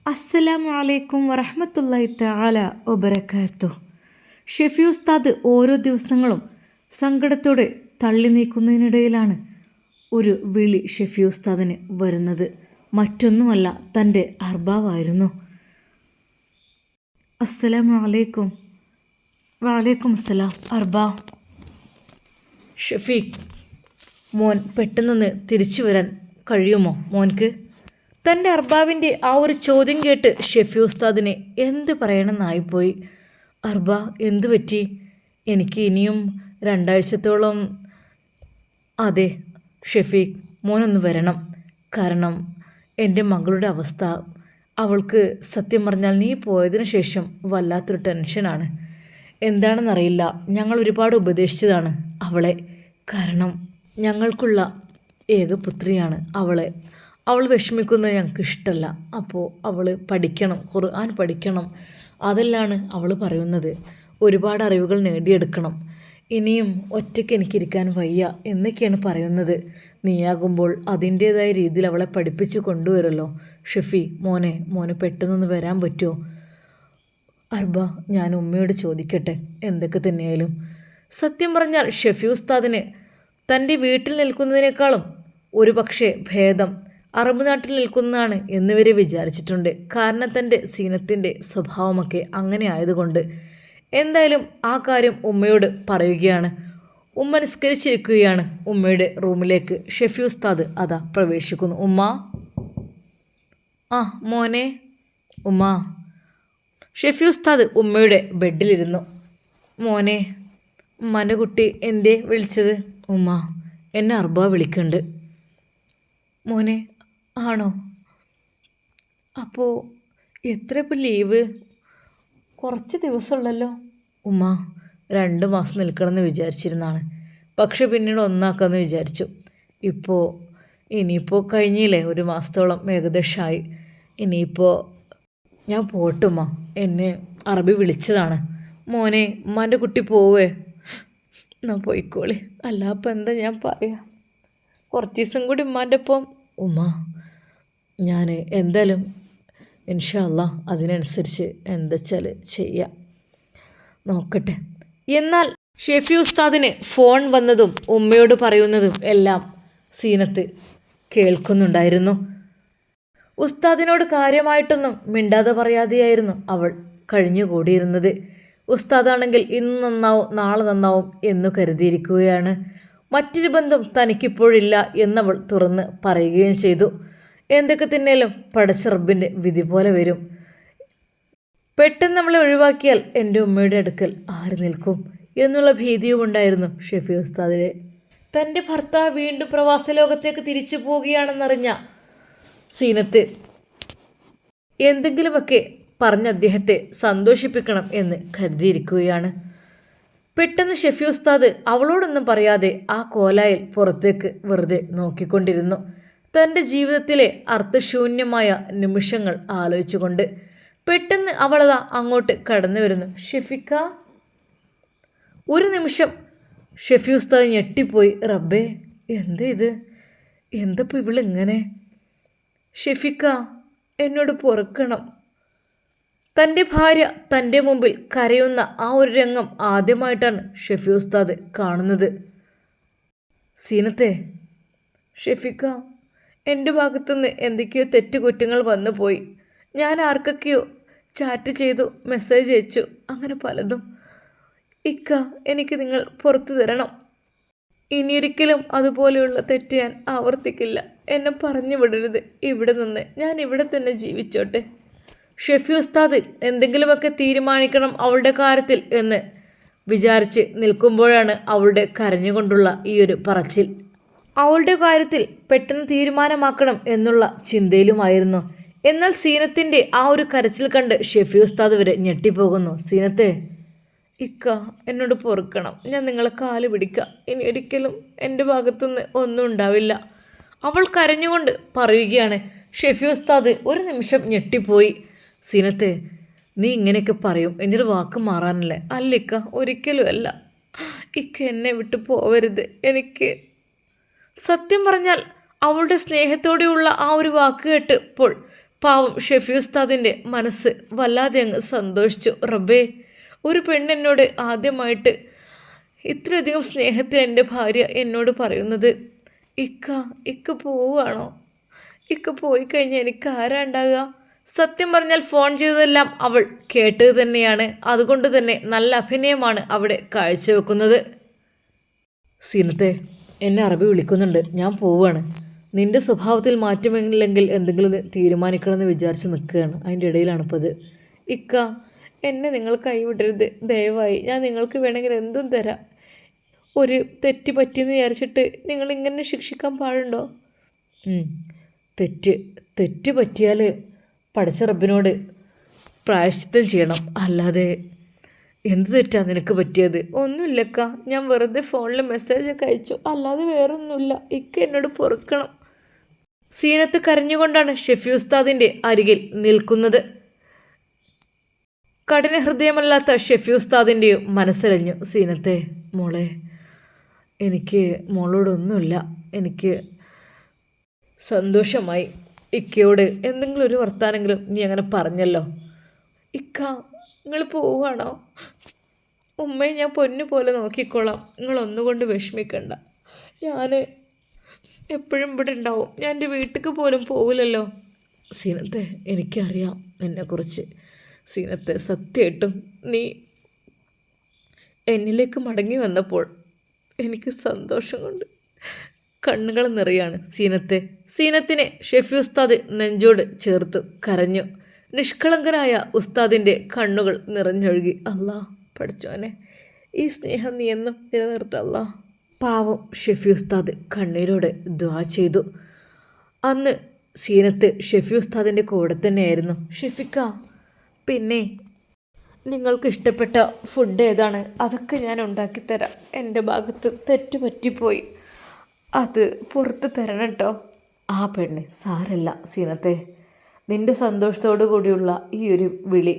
അസ്സലാമു അലൈക്കും വറഹ്മത്തുള്ളാഹി തആല വബറകാതുഹു. ഷെഫി ഉസ്താദ് ഓരോ ദിവസങ്ങളും സങ്കടത്തോടെ തള്ളി നീക്കുന്നതിനിടയിലാണ് ഒരു വിളി ഷെഫി ഉസ്താദിന് വരുന്നത്. മറ്റൊന്നുമല്ല, തൻ്റെ അർബാവായിരുന്നു. അസ്സലാമു അലൈക്കും. വഅലൈക്കും അസ്സലാം. അർബാ. ഷെഫീഖ്, മോൻ പെട്ടെന്നൊന്ന് തിരിച്ചു വരാൻ കഴിയുമോ മോൻക്ക്? തൻ്റെ അർബാവിൻ്റെ ആ ഒരു ചോദ്യം കേട്ട് ഷെഫി ഉസ്താദിനെ എന്ത് പറയണമെന്നായിപ്പോയി. അർബ, എന്തു പറ്റി? എനിക്ക് ഇനിയും 2 ആഴ്ചത്തോളം. അതെ ഷെഫീഖ്, മോനൊന്ന് വരണം. കാരണം എൻ്റെ മകളുടെ അവസ്ഥ, അവൾക്ക് സത്യം പറഞ്ഞാൽ നീ പോയതിനു ശേഷം വല്ലാത്തൊരു ടെൻഷനാണ്. എന്താണെന്നറിയില്ല. ഞങ്ങൾ ഒരുപാട് ഉപദേശിച്ചതാണ് അവളെ. കാരണം ഞങ്ങൾക്കുള്ള ഏകപുത്രിയാണ് അവൾ വിഷമിക്കുന്നത് ഞങ്ങൾക്ക് ഇഷ്ടമല്ല. അപ്പോൾ അവൾ പഠിക്കണം, ഖുർആൻ പഠിക്കണം, അതെല്ലാണ് അവൾ പറയുന്നത്. ഒരുപാട് അറിവുകൾ നേടിയെടുക്കണം. ഇനിയും ഒറ്റയ്ക്ക് എനിക്കിരിക്കാൻ വയ്യ എന്നൊക്കെയാണ് പറയുന്നത്. നീയാകുമ്പോൾ അതിൻ്റേതായ രീതിയിൽ അവളെ പഠിപ്പിച്ച് കൊണ്ടുവരുമല്ലോ. ഷെഫി, മോനെ പെട്ടെന്നൊന്ന് വരാൻ പറ്റുമോ? അർബ, ഞാൻ ഉമ്മയോട് ചോദിക്കട്ടെ. എന്തൊക്കെ തന്നെയായാലും സത്യം പറഞ്ഞാൽ ഷെഫി ഉസ്താദിന് തൻ്റെ വീട്ടിൽ നിൽക്കുന്നതിനേക്കാളും ഒരു പക്ഷേ ഭേദം അറബ് നാട്ടിൽ നിൽക്കുന്നതാണ് എന്നിവരെ വിചാരിച്ചിട്ടുണ്ട്. കാരണം തൻ്റെ സീനത്തിൻ്റെ സ്വഭാവമൊക്കെ അങ്ങനെ ആയതുകൊണ്ട്. എന്തായാലും ആ കാര്യം ഉമ്മയോട് പറയുകയാണ്. ഉമ്മ നിസ്കരിച്ചിരിക്കുകയാണ്. ഉമ്മയുടെ റൂമിലേക്ക് ഷെഫി ഉസ്താദ് അതാ പ്രവേശിക്കുന്നു. ഉമ്മ. ആ മോനെ. ഉമ്മ. ഷെഫി ഉസ്താദ് ഉമ്മയുടെ ബെഡിലിരുന്നു. മോനെ, ഉമ്മാൻ്റെ കുട്ടി എന്തേ വിളിച്ചത്? ഉമ്മ, എന്നെ അർബ വിളിക്കുന്നുണ്ട്. മോനെ, ആണോ? അപ്പോൾ എത്ര ഇപ്പോൾ ലീവ്? കുറച്ച് ദിവസമുള്ളല്ലോ. ഉമ്മ, 2 മാസം നിൽക്കണമെന്ന് വിചാരിച്ചിരുന്നാണ്. പക്ഷെ പിന്നീട് ഒന്നാക്കാമെന്ന് വിചാരിച്ചു. ഇനിയിപ്പോൾ കഴിഞ്ഞില്ലേ, 1 മാസത്തോളം ഏകദേശമായി. ഇനിയിപ്പോൾ ഞാൻ പോട്ടുമ്മ. എന്നെ അറബി വിളിച്ചതാണ്. മോനെ, ഉമ്മാൻ്റെ കുട്ടി പോവേ? എന്നാ പോയിക്കോളി. അല്ല അപ്പം എന്താ ഞാൻ പറയാം. കുറച്ച് ദിവസം കൂടി ഉമ്മാൻ്റെ ഒപ്പം. ഉമ്മ, ഞാൻ എന്തായാലും ഇൻഷാ അല്ലാഹ് അതിനനുസരിച്ച് എന്താച്ചാൽ ചെയ്യാം, നോക്കട്ടെ. എന്നാൽ ഷെഫി ഉസ്താദിന് ഫോൺ വന്നതും ഉമ്മയോട് പറയുന്നതും എല്ലാം സീനത്ത് കേൾക്കുന്നുണ്ടായിരുന്നു. ഉസ്താദിനോട് കാര്യമായിട്ടൊന്നും മിണ്ടാതെ പറയാതെയായിരുന്നു അവൾ കഴിഞ്ഞുകൂടിയിരുന്നത്. ഉസ്താദാണെങ്കിൽ ഇന്ന് നന്നാവും നാളെ നന്നാവും എന്നു കരുതിയിരിക്കുകയാണ്. മറ്റൊരു ബന്ധം തനിക്കിപ്പോഴില്ല എന്നവൾ തുറന്ന് പറയുകയും ചെയ്തു. എന്തൊക്കെ തന്നെയാലും പടച്ച റബ്ബിൻ്റെ വിധി പോലെ വരും. പെട്ടെന്ന് നമ്മളെ ഒഴിവാക്കിയാൽ എൻ്റെ ഉമ്മയുടെ അടുക്കൽ ആര് നിൽക്കും എന്നുള്ള ഭീതിയും ഉണ്ടായിരുന്നു ഷെഫി ഉസ്താദിനെ. തൻ്റെ ഭർത്താവ് വീണ്ടും പ്രവാസ ലോകത്തേക്ക് തിരിച്ചു പോവുകയാണെന്നറിഞ്ഞ സീനത്ത് എന്തെങ്കിലുമൊക്കെ പറഞ്ഞ് അദ്ദേഹത്തെ സന്തോഷിപ്പിക്കണം എന്ന് കരുതിയിരിക്കുകയാണ്. പെട്ടെന്ന് ഷെഫി ഉസ്താദ് അവളോടൊന്നും പറയാതെ ആ കോലായിൽ പുറത്തേക്ക് വെറുതെ നോക്കിക്കൊണ്ടിരുന്നു. തൻ്റെ ജീവിതത്തിലെ അർത്ഥശൂന്യമായ നിമിഷങ്ങൾ ആലോചിച്ചുകൊണ്ട്. പെട്ടെന്ന് അവളതാ അങ്ങോട്ട് കടന്നു വരുന്നു. ഷെഫിക്ക. ഒരു നിമിഷം ഷെഫി ഉസ്താദ് ഞെട്ടിപ്പോയി. റബ്ബേ, എന്താ ഇത്? എന്തപ്പോൾ ഇവളിങ്ങനെ? ഷെഫിക്ക, എന്നോട് പൊറുക്കണം. തൻ്റെ ഭാര്യ തൻ്റെ മുമ്പിൽ കരയുന്ന ആ ഒരു രംഗം ആദ്യമായിട്ടാണ് ഷെഫി ഉസ്താദ് കാണുന്നത്. സീനത്തെ. ഷെഫിക്ക, എൻ്റെ ഭാഗത്തുനിന്ന് എന്തൊക്കെയോ തെറ്റുകുറ്റങ്ങൾ വന്നു പോയി. ഞാൻ ആർക്കൊക്കെയോ ചാറ്റ് ചെയ്തു, മെസ്സേജ് അയച്ചു, അങ്ങനെ പലതും. ഇക്ക, എനിക്ക് നിങ്ങൾ പുറത്തു തരണം. ഇനിയൊരിക്കലും അതുപോലെയുള്ള തെറ്റ് ഞാൻ ആവർത്തിക്കില്ല. എന്നെ പറഞ്ഞു വിടരുത്. ഇവിടെ നിന്ന് ഞാൻ ഇവിടെ തന്നെ ജീവിച്ചോട്ടെ. ഷെഫി ഉസ്താദ് എന്തെങ്കിലുമൊക്കെ തീരുമാനിക്കണം അവളുടെ കാര്യത്തിൽ എന്ന് വിചാരിച്ച് നിൽക്കുമ്പോഴാണ് അവളുടെ കരഞ്ഞുകൊണ്ടുള്ള ഈ ഒരു പറച്ചിൽ. അവളുടെ കാര്യത്തിൽ പെട്ടെന്ന് തീരുമാനമാക്കണം എന്നുള്ള ചിന്തയിലുമായിരുന്നു. എന്നാൽ സീനത്തിൻ്റെ ആ ഒരു കരച്ചിൽ കണ്ട് ഷെഫി ഉസ്താദ് വരെ ഞെട്ടിപ്പോകുന്നു. സീനത്തെ. ഇക്ക, എന്നോട് പൊറുക്കണം. ഞാൻ നിങ്ങളെ കാല് പിടിക്കാം. ഇനി ഒരിക്കലും എൻ്റെ ഭാഗത്തുനിന്ന് ഒന്നും ഉണ്ടാവില്ല. അവൾ കരഞ്ഞുകൊണ്ട് പറയുകയാണ്. ഷെഫി ഉസ്താദ് ഒരു നിമിഷം ഞെട്ടിപ്പോയി. സീനത്തെ, നീ ഇങ്ങനെയൊക്കെ പറയും എന്നൊരു വാക്ക് മാറാനല്ലേ? അല്ലിക്ക, ഒരിക്കലും അല്ല. ഇക്ക എന്നെ വിട്ടു പോവരുത്. എനിക്ക് സത്യം പറഞ്ഞാൽ അവളുടെ സ്നേഹത്തോടെയുള്ള ആ ഒരു വാക്ക് കേട്ടപ്പോൾ പാവം ഷെഫി ഉസ്താദിൻ്റെ മനസ്സ് വല്ലാതെ അങ്ങ് സന്തോഷിച്ചു. റബ്ബേ, ഒരു പെണ്ണെന്നോട് ആദ്യമായിട്ട് ഇത്രയധികം സ്നേഹത്തിൽ എൻ്റെ ഭാര്യ എന്നോട് പറയുന്നത് ഇക്ക പോവുകയാണോ, ഇക്ക പോയി കഴിഞ്ഞാൽ എനിക്ക് ആരാ ഉണ്ടാകുക? സത്യം പറഞ്ഞാൽ ഫോൺ ചെയ്തതെല്ലാം അവൾ കേട്ടത് തന്നെയാണ്. അതുകൊണ്ട് തന്നെ നല്ല അഭിനയമാണ് അവിടെ കാഴ്ചവെക്കുന്നത്. സീനത്തെ, എന്നെ അറബി വിളിക്കുന്നുണ്ട്, ഞാൻ പോവുകയാണ്. നിൻ്റെ സ്വഭാവത്തിൽ മാറ്റമില്ലെങ്കിൽ എന്തെങ്കിലും തീരുമാനിക്കണമെന്ന് വിചാരിച്ച് നിൽക്കുകയാണ്. അതിൻ്റെ ഇടയിലാണിപ്പോൾ അത്. ഇക്ക, എന്നെ നിങ്ങൾ കൈവിടരുത് ദയവായി. ഞാൻ നിങ്ങൾക്ക് വേണമെങ്കിൽ എന്തും തരാം. ഒരു തെറ്റ് പറ്റിയെന്ന് വിചാരിച്ചിട്ട് നിങ്ങളിങ്ങനെ ശിക്ഷിക്കാൻ പാടുണ്ടോ? തെറ്റ് പറ്റിയാൽ പടച്ച റബ്ബിനോട് പ്രായശ്ചിത്തം ചെയ്യണം. അല്ലാതെ എന്ത് തെറ്റാ നിനക്ക് പറ്റിയത്? ഒന്നുമില്ലക്ക, ഞാൻ വെറുതെ ഫോണിൽ മെസ്സേജൊക്കെ അയച്ചു, അല്ലാതെ വേറൊന്നുമില്ല. ഇക്ക എന്നോട് പൊറുക്കണം. സീനത്ത് കരഞ്ഞുകൊണ്ടാണ് ഷെഫി ഉസ്താദിൻ്റെ അരികിൽ നിൽക്കുന്നത്. കഠിന ഹൃദയമല്ലാത്ത ഷെഫി ഉസ്താദിൻ്റെയും മനസ്സലിഞ്ഞു. സീനത്തെ മോളെ, എനിക്ക് മോളോടൊന്നുമില്ല. എനിക്ക് സന്തോഷമായി. ഇക്കയോട് എന്തെങ്കിലും ഒരു വർത്താനെങ്കിലും നീ അങ്ങനെ പറഞ്ഞല്ലോ. ഇക്ക, നിങ്ങൾ പോവുകയാണോ? ഉമ്മയെ ഞാൻ പൊന്നു പോലെ നോക്കിക്കോളാം. നിങ്ങളൊന്നുകൊണ്ട് വിഷമിക്കണ്ട. ഞാൻ എപ്പോഴും ഇവിടെ ഉണ്ടാവും. ഞാൻ എൻ്റെ വീട്ടിലേക്ക് പോലും പോവില്ലല്ലോ. സീനത്തെ, എനിക്കറിയാം നിന്നെക്കുറിച്ച്. സീനത്തെ, സത്യമായിട്ടും നീ എന്നിലേക്ക് മടങ്ങി വന്നപ്പോൾ എനിക്ക് സന്തോഷം കൊണ്ട് കണ്ണുകൾ നിറയാണ്. സീനത്തിനെ ഷെഫി ഉസ്താദ് നെഞ്ചോട് ചേർത്തു കരഞ്ഞു. നിഷ്കളങ്കനായ ഉസ്താദിൻ്റെ കണ്ണുകൾ നിറഞ്ഞൊഴുകി. അല്ലാ പഠിച്ചോനെ, ഈ സ്നേഹം നീ എന്നും നിലനിർത്തല്ല. പാവം ഷെഫി ഉസ്താദ് കണ്ണീരോടെ ദുആ ചെയ്തു. അന്ന് സീനത്ത് ഷെഫി ഉസ്താദിൻ്റെ കൂടെ തന്നെയായിരുന്നു. ഷെഫിക്ക, പിന്നെ നിങ്ങൾക്ക് ഇഷ്ടപ്പെട്ട ഫുഡ് ഏതാണ്? അതൊക്കെ ഞാൻ ഉണ്ടാക്കിത്തരാം. എൻ്റെ ഭാഗത്ത് തെറ്റ് പറ്റിപ്പോയി, അത് പുറത്ത് തരണം കേട്ടോ. ആ പെണ്ണ്, സാരല്ല സീനത്തെ, നിൻ്റെ സന്തോഷത്തോടു കൂടിയുള്ള ഈ ഒരു വിളി,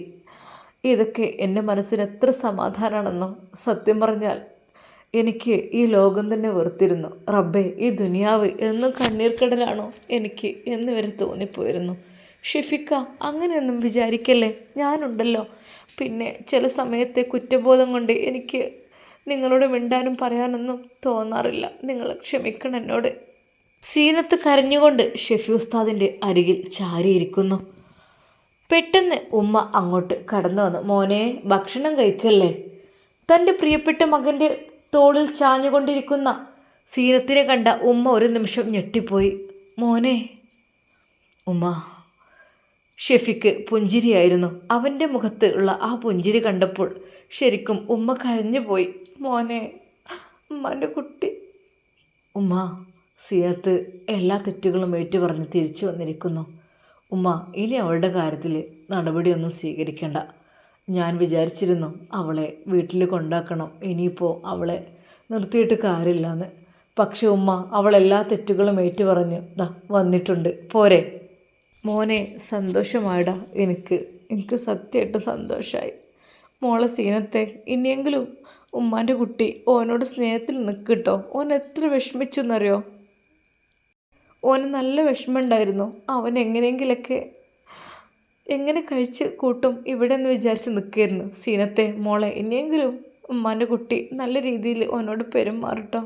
ഇതൊക്കെ എൻ്റെ മനസ്സിന് എത്ര സമാധാനമാണെന്നോ. സത്യം പറഞ്ഞാൽ എനിക്ക് ഈ ലോകം തന്നെ വെറുത്തിരുന്നു. റബ്ബേ, ഈ ദുനിയാവ് എന്നും കണ്ണീർക്കടലാണോ എനിക്ക് എന്ന് വരെ തോന്നിപ്പോയിരുന്നു. ഷെഫിക്ക, അങ്ങനെയൊന്നും വിചാരിക്കല്ലേ, ഞാനുണ്ടല്ലോ. പിന്നെ ചില സമയത്തെ കുറ്റബോധം കൊണ്ട് എനിക്ക് നിങ്ങളോട് മിണ്ടാനും പറയാനൊന്നും തോന്നാറില്ല. നിങ്ങൾ ക്ഷമിക്കണം എന്നോട്. സീനത്ത് കരഞ്ഞുകൊണ്ട് ഷെഫി ഉസ്താദിൻ്റെ അരികിൽ ചാരിയിരിക്കുന്നു. പെട്ടെന്ന് ഉമ്മ അങ്ങോട്ട് കടന്നു വന്നു. മോനെ, ഭക്ഷണം കഴിക്കല്ലേ? തൻ്റെ പ്രിയപ്പെട്ട മകൻ്റെ തോളിൽ ചാഞ്ഞുകൊണ്ടിരിക്കുന്ന സീനത്തിനെ കണ്ട ഉമ്മ ഒരു നിമിഷം ഞെട്ടിപ്പോയി. മോനെ. ഉമ്മ. ഷെഫിക്ക് പുഞ്ചിരിയായിരുന്നു. അവൻ്റെ മുഖത്ത് ഉള്ള ആ പുഞ്ചിരി കണ്ടപ്പോൾ ശരിക്കും ഉമ്മ കരഞ്ഞുപോയി. മോനെ, ഉമ്മാൻ്റെ കുട്ടി. ഉമ്മ. സീനത്ത് എല്ലാ തെറ്റുകളും ഏറ്റുപറഞ്ഞ് തിരിച്ചു വന്നിരിക്കുന്നു. ഉമ്മ, ഇനി അവളുടെ കാര്യത്തിൽ നടപടിയൊന്നും സ്വീകരിക്കേണ്ട. ഞാൻ വിചാരിച്ചിരുന്നു അവളെ വീട്ടിൽ കൊണ്ടാക്കണം, ഇനിയിപ്പോൾ അവളെ നിർത്തിയിട്ട് കാര്യമില്ലാന്ന്. പക്ഷെ ഉമ്മ, അവളെല്ലാ തെറ്റുകളും ഏറ്റുപറഞ്ഞ് വന്നിട്ടുണ്ട്. പോരെ? മോനെ, സന്തോഷമായിടാ. എനിക്ക് സത്യമായിട്ട് സന്തോഷമായി. മോളെ സീനത്തെ, ഇനിയെങ്കിലും ഉമ്മാൻ്റെ കുട്ടി ഓനോട് സ്നേഹത്തിൽ നിൽക്കിട്ടോ. ഓൻ എത്ര വിഷമിച്ചു എന്നറിയോ? ഓന് നല്ല വിഷമമുണ്ടായിരുന്നു. അവൻ എങ്ങനെയെങ്കിലൊക്കെ എങ്ങനെ കഴിച്ച് കൂട്ടും ഇവിടെ എന്ന് വിചാരിച്ച് നിൽക്കുകയായിരുന്നു. സീനത്തെ മോളെ, ഇനിയെങ്കിലും ഉമ്മാൻ്റെ കുട്ടി നല്ല രീതിയിൽ ഓനോട് പെരുമാറട്ടോ.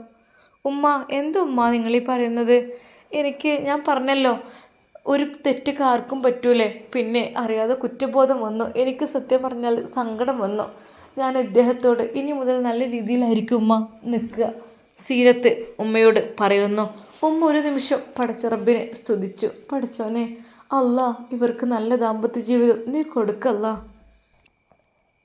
ഉമ്മ, എന്താ ഉമ്മ നിങ്ങളീ പറയുന്നത്? ഞാൻ പറഞ്ഞല്ലോ, ഒരു തെറ്റ് ആർക്കും പറ്റൂലേ. പിന്നെ അറിയാതെ കുറ്റബോധം വന്നു. എനിക്ക് സത്യം പറഞ്ഞാൽ സങ്കടം വന്നു. ഞാൻ ഇദ്ദേഹത്തോട് ഇനി മുതൽ നല്ല രീതിയിലായിരിക്കും ഉമ്മ നിൽക്കുക. സീനത്ത് ഉമ്മയോട് പറയുന്നു. ഉമ്മ ഒരു നിമിഷം പടച്ച റബ്ബിനെ സ്തുതിച്ചു. പഠിച്ചോനെ, അല്ലാ, ഇവർക്ക് നല്ല ദാമ്പത്യ ജീവിതം നീ കൊടുക്കല്ല.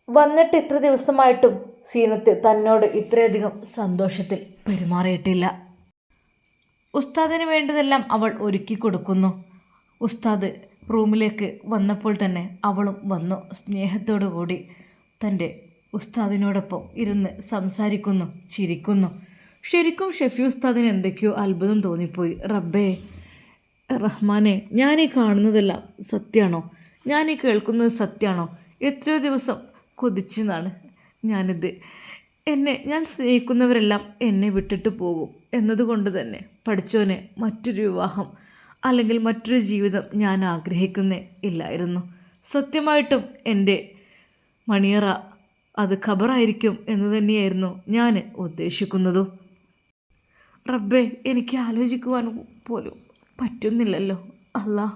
വന്നിട്ട് ഇത്ര ദിവസമായിട്ടും സീനത്ത് തന്നോട് ഇത്രയധികം സന്തോഷത്തിൽ പെരുമാറിയിട്ടില്ല. ഉസ്താദിന് വേണ്ടതെല്ലാം അവൾ ഒരുക്കി കൊടുക്കുന്നു. ഉസ്താദ് റൂമിലേക്ക് വന്നപ്പോൾ തന്നെ അവളും വന്നു. സ്നേഹത്തോടു കൂടി തൻ്റെ ഉസ്താദിനോടൊപ്പം ഇരുന്ന് സംസാരിക്കുന്നു, ചിരിക്കുന്നു. ശരിക്കും ഷെഫി ഉസ്താദിന് എന്തൊക്കെയോ അത്ഭുതം തോന്നിപ്പോയി. റബ്ബേ റഹ്മാനെ, ഞാനീ കാണുന്നതെല്ലാം സത്യമാണോ? ഞാനീ കേൾക്കുന്നത് സത്യമാണോ? എത്രയോ ദിവസം കൊതിച്ചെന്നാണ് ഞാനിത്. ഞാൻ സ്നേഹിക്കുന്നവരെല്ലാം എന്നെ വിട്ടിട്ട് പോകും എന്നതുകൊണ്ട് തന്നെ പഠിച്ചോനെ മറ്റൊരു വിവാഹം അല്ലെങ്കിൽ മറ്റൊരു ജീവിതം ഞാൻ ആഗ്രഹിക്കുന്നേ ഇല്ലായിരുന്നു. സത്യമായിട്ടും എൻ്റെ മണിയറ അത് ഖബറായിരിക്കും എന്ന് തന്നെയായിരുന്നു ഞാൻ ഉദ്ദേശിക്കുന്നതും. റബ്ബേ, എനിക്ക് ആലോചിക്കുവാൻ പോലും പറ്റുന്നില്ലല്ലോ അല്ലാ.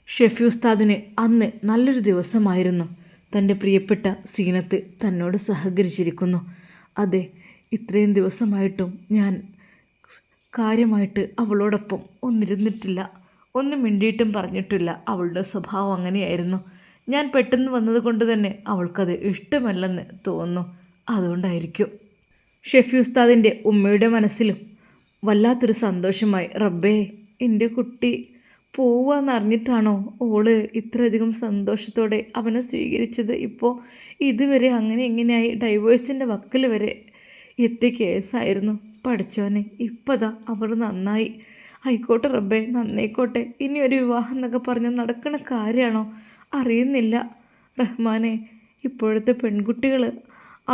ഷെഫി ഉസ്താദിന് അന്ന് നല്ലൊരു ദിവസമായിരുന്നു. തൻ്റെ പ്രിയപ്പെട്ട സീനത്ത് തന്നോട് സഹകരിച്ചിരിക്കുന്നു. അതെ, ഇത്രയും ദിവസമായിട്ടും ഞാൻ കാര്യമായിട്ട് അവളോടൊപ്പം ഒന്നിരുന്നിട്ടില്ല, ഒന്നും മിണ്ടിയിട്ടും പറഞ്ഞിട്ടില്ല. അവളുടെ സ്വഭാവം അങ്ങനെയായിരുന്നു. ഞാൻ പെട്ടെന്ന് വന്നതുകൊണ്ട് തന്നെ അവൾക്കത് ഇഷ്ടമല്ലെന്ന് തോന്നുന്നു. അതുകൊണ്ടായിരിക്കും. ഷെഫി ഉസ്താദിൻ്റെ ഉമ്മയുടെ മനസ്സിലും വല്ലാത്തൊരു സന്തോഷമായി. റബ്ബേ, എൻ്റെ കുട്ടി പോവാന്നറിഞ്ഞിട്ടാണോ ഓള് ഇത്രയധികം സന്തോഷത്തോടെ അവനെ സ്വീകരിച്ചത്? ഇപ്പോൾ ഇതുവരെ അങ്ങനെ ഇങ്ങനെയായി ഡൈവേഴ്സിൻ്റെ വക്കിൽ വരെ എത്തിയ കേസായിരുന്നു. പഠിച്ചോനെ, ഇപ്പതാ അവർ നന്നായി. ആയിക്കോട്ടെ റബ്ബേ, നന്നായിക്കോട്ടെ. ഇനി ഒരു വിവാഹം എന്നൊക്കെ പറഞ്ഞ് നടക്കുന്ന കാര്യമാണോ അറിയുന്നില്ല റഹ്മാനെ. ഇപ്പോഴത്തെ പെൺകുട്ടികൾ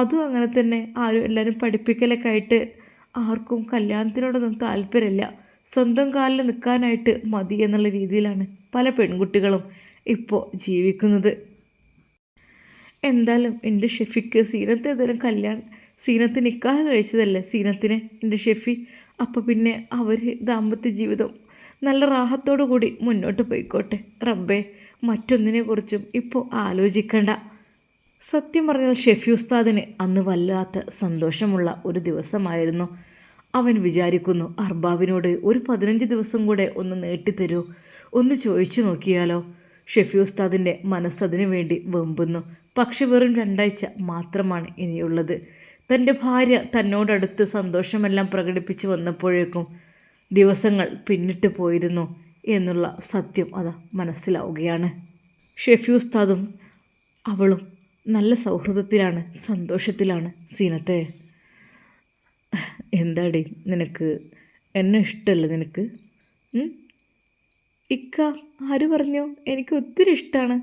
അതും അങ്ങനെ തന്നെ. എല്ലാവരും പഠിപ്പിക്കലൊക്കെ ആയിട്ട് ആർക്കും കല്യാണത്തിനോടൊന്നും താല്പര്യമില്ല. സ്വന്തം കാലിൽ നിൽക്കാനായിട്ട് മതി എന്നുള്ള രീതിയിലാണ് പല പെൺകുട്ടികളും ഇപ്പോൾ ജീവിക്കുന്നത്. എന്തായാലും എൻ്റെ ഷെഫിക്ക് സീനത്ത് ഏതായാലും സീനത്ത് നിക്കാഹ് കഴിച്ചതല്ലേ സീനത്തിന് എൻ്റെ ഷെഫി. അപ്പോൾ പിന്നെ അവർ ദാമ്പത്യ ജീവിതം നല്ല റാഹത്തോടു കൂടി മുന്നോട്ട് പോയിക്കോട്ടെ റബ്ബേ. മറ്റൊന്നിനെക്കുറിച്ചും ഇപ്പോൾ ആലോചിക്കണ്ട. സത്യം പറഞ്ഞാൽ ഷെഫി ഉസ്താദിന് അന്ന് വല്ലാത്ത സന്തോഷമുള്ള ഒരു ദിവസമായിരുന്നു. അവൻ വിചാരിക്കുന്നു, അർബാബിനോട് ഒരു 15 ദിവസം കൂടെ ഒന്ന് നീട്ടിത്തരൂ, ഒന്ന് ചോദിച്ചു നോക്കിയാലോ. ഷെഫി ഉസ്താദിൻ്റെ മനസ്സതിനു വേണ്ടി വെമ്പുന്നു. പക്ഷെ വെറും 2 ആഴ്ച മാത്രമാണ് ഇനിയുള്ളത്. തൻ്റെ ഭാര്യ തന്നോടടുത്ത് സന്തോഷമെല്ലാം പ്രകടിപ്പിച്ച് വന്നപ്പോഴേക്കും ദിവസങ്ങൾ പിന്നിട്ട് പോയിരുന്നു എന്നുള്ള സത്യം അതാ മനസ്സിലാവുകയാണ്. ഷെഫി ഉസ്താദും അവളും നല്ല സൗഹൃദത്തിലാണ്, സന്തോഷത്തിലാണ്. സീനത്തെ, എന്താടി നിനക്ക് എന്നെ ഇഷ്ടമല്ല നിനക്ക്? ഇക്ക, ആര് പറഞ്ഞു? എനിക്ക് ഒത്തിരി ഇഷ്ടമാണ്.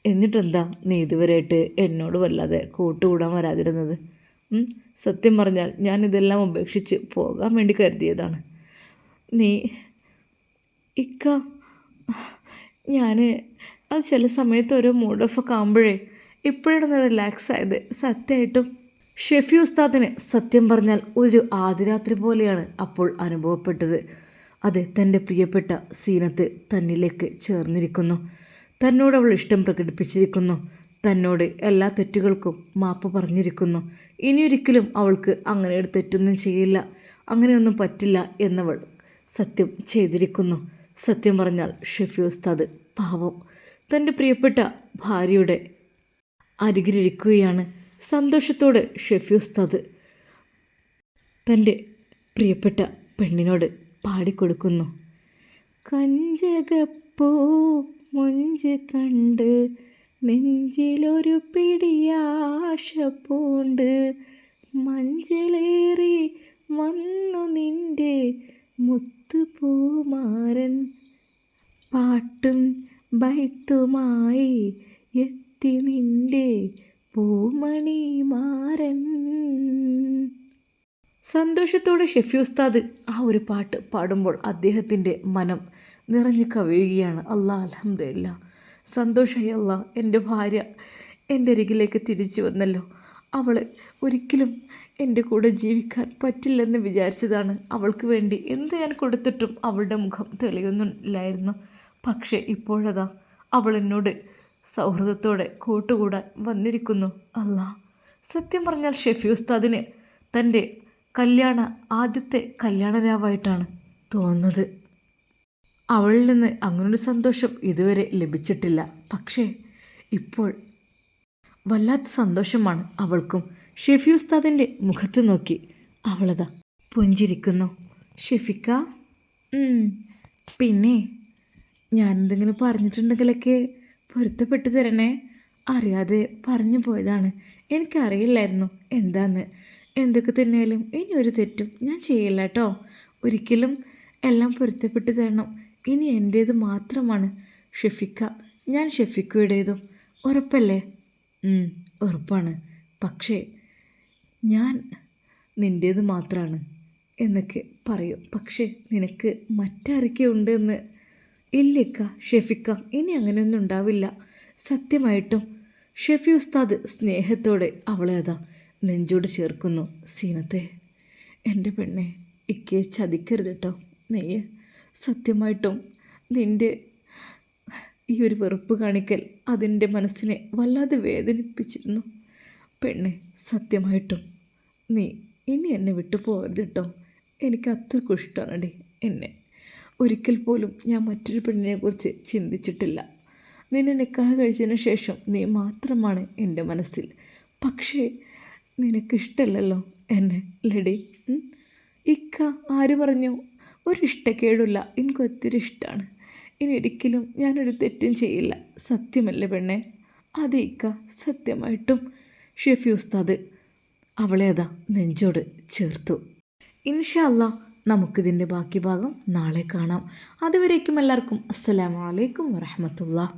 എന്നിട്ടെന്താ നീ ഇതുവരെയായിട്ട് എന്നോട് വല്ലാതെ കൂട്ടുകൂടാൻ വരാതിരുന്നത്? സത്യം പറഞ്ഞാൽ ഞാൻ ഇതെല്ലാം ഉപേക്ഷിച്ച് പോകാൻ വേണ്ടി കരുതിയതാണ്. നീ ഇക്ക, ഞാൻ അത് ചില സമയത്ത് ഓരോ മൂഡ് ഓഫ് ഒക്കെ ആകുമ്പോഴേ ഇപ്പോഴാണ് റിലാക്സ് ആയത്. സത്യമായിട്ടും ഷെഫി ഉസ്താദിന് സത്യം പറഞ്ഞാൽ ഒരു ആദിരാത്രി പോലെയാണ് അപ്പോൾ അനുഭവപ്പെട്ടത്. അതെ, തൻ്റെ പ്രിയപ്പെട്ട സീനത്ത് തന്നിലേക്ക് ചേർന്നിരിക്കുന്നു. തന്നോട് അവൾ ഇഷ്ടം പ്രകടിപ്പിച്ചിരിക്കുന്നു. തന്നോട് എല്ലാ തെറ്റുകൾക്കും മാപ്പ് പറഞ്ഞിരിക്കുന്നു. ഇനിയൊരിക്കലും അവൾക്ക് അങ്ങനെ ഒരു തെറ്റൊന്നും ചെയ്യില്ല, അങ്ങനെയൊന്നും പറ്റില്ല എന്നവൾ സത്യം ചെയ്തിരിക്കുന്നു. സത്യം പറഞ്ഞാൽ ഷെഫി ഉസ്താദ് പാവം തൻ്റെ പ്രിയപ്പെട്ട ഭാര്യയുടെ അരികിലിരിക്കുകയാണ്. സന്തോഷത്തോടെ ഷെഫി ഉസ്താദ് തൻ്റെ പ്രിയപ്പെട്ട പെണ്ണിനോട് പാടിക്കൊടുക്കുന്നു. കഞ്ചകപ്പൂ മൊഞ്ച് കണ്ട് നെഞ്ചിലൊരു പിടിയാശ പൂണ്ട്, മഞ്ചലേറി വന്നു നിൻ്റെ മുത്തുപൂമാരൻ, പാട്ടും ബൈത്തുമായി എത്തി നിൻ്റെ പൂമണിമാരൻ. സന്തോഷത്തോടെ ഷെഫി ഉസ്താദ് ആ ഒരു പാട്ട് പാടുമ്പോൾ അദ്ദേഹത്തിൻ്റെ മനം നിറഞ്ഞു കവിയുകയാണ്. അല്ലാ, അൽഹംദുലില്ലാ, സന്തോഷമായി അല്ലാ, എൻ്റെ ഭാര്യ എൻ്റെ അരികിലേക്ക് തിരിച്ചു വന്നല്ലോ. അവൾ ഒരിക്കലും എൻ്റെ കൂടെ ജീവിക്കാൻ പറ്റില്ലെന്ന് വിചാരിച്ചതാണ്. അവൾക്ക് വേണ്ടി എന്ത് ഞാൻ കൊടുത്തിട്ടും അവളുടെ മുഖം തെളിയുന്നില്ലായിരുന്നു. പക്ഷേ ഇപ്പോഴതാ അവൾ എന്നോട് സൗഹൃദത്തോടെ കൂട്ടുകൂടാൻ വന്നിരിക്കുന്നു. അല്ലാ, സത്യം പറഞ്ഞാൽ ഷെഫി ഉസ്താദിന് തൻ്റെ ആദ്യത്തെ കല്യാണരാവായിട്ടാണ് തോന്നുന്നത്. അവളിൽ നിന്ന് അങ്ങനൊരു സന്തോഷം ഇതുവരെ ലഭിച്ചിട്ടില്ല. പക്ഷേ ഇപ്പോൾ വല്ലാത്ത സന്തോഷമാണ് അവൾക്കും. ഷെഫി ഉസ്താദിൻ്റെ മുഖത്ത് നോക്കി അവളതാ പുഞ്ചിരിക്കുന്നു. ഷെഫിക്ക, പിന്നെ ഞാനെന്തെങ്കിലും പറഞ്ഞിട്ടുണ്ടെങ്കിലൊക്കെ പൊരുത്തപ്പെട്ട് തരണേ. അറിയാതെ പറഞ്ഞു പോയതാണ്, എനിക്കറിയില്ലായിരുന്നു എന്താന്ന്. എന്തൊക്കെ തന്നെയാലും ഇനി ഒരു തെറ്റും ഞാൻ ചെയ്യില്ല കേട്ടോ. ഒരിക്കലും എല്ലാം പൊരുത്തപ്പെട്ട് തരണം. ഇനി എൻ്റേത് മാത്രമാണ് ഷെഫിക്ക, ഞാൻ ഷെഫിക്കയുടേതും. ഉറപ്പല്ലേ? ഉറപ്പാണ്. പക്ഷേ ഞാൻ നിൻ്റേത് മാത്രമാണ്. എന്നൊക്കെ പറയും. പക്ഷേ നിനക്ക് മറ്റാരൊക്കെ ഉണ്ടെന്ന്? ഇല്ലിക്ക, ഷെഫിക്ക, ഇനി അങ്ങനെയൊന്നും ഉണ്ടാവില്ല. സത്യമായിട്ടും ഷെഫി ഉസ്താദ് സ്നേഹത്തോടെ അവളെ അതാ നെഞ്ചോട് ചേർക്കുന്നു. സീനത്തെ, എൻ്റെ പെണ്ണെ, ഇക്കയെ ചതിക്കരുത് കേട്ടോ. നെയ്യ് സത്യമായിട്ടും നിൻ്റെ ഈ ഒരു വെറുപ്പ് കാണിക്കൽ അതിൻ്റെ മനസ്സിനെ വല്ലാതെ വേദനിപ്പിച്ചിരുന്നു. പെണ്ണെ, സത്യമായിട്ടും നീ ഇനി എന്നെ വിട്ടു പോകരുത് കേട്ടോ. എനിക്ക് അത്രയ്ക്കും ഇഷ്ടമാണടി എന്നെ. ഒരിക്കൽ പോലും ഞാൻ മറ്റൊരു പെണ്ണിനെക്കുറിച്ച് ചിന്തിച്ചിട്ടില്ല. നിന്നെ നിക്കാഹ് കഴിച്ചതിന് ശേഷം നീ മാത്രമാണ് എൻ്റെ മനസ്സിൽ. പക്ഷേ നിനക്കിഷ്ടമല്ലല്ലോ എന്നെ ലഡി. ഇക്ക ആര് പറഞ്ഞു? ഒരിഷ്ടക്കേടില്ല, എനിക്ക് ഒത്തിരി ഇഷ്ടമാണ്. ഇനി ഒരിക്കലും ഞാനൊരു തെറ്റും ചെയ്യില്ല. സത്യമല്ലേ പെണ്ണെ? അതെ ഇക്ക, സത്യമായിട്ടും. ഷെഫി ഉസ്താദ് അവളെ അതാ നെഞ്ചോട് ചേർത്തു. ഇൻഷാ അല്ലാ, നമുക്കിതിൻ്റെ ബാക്കി ഭാഗം നാളെ കാണാം. അതുവരേക്കും എല്ലാവർക്കും അസ്സലാമു അലൈക്കും വറഹ്മത്തുള്ളാഹി.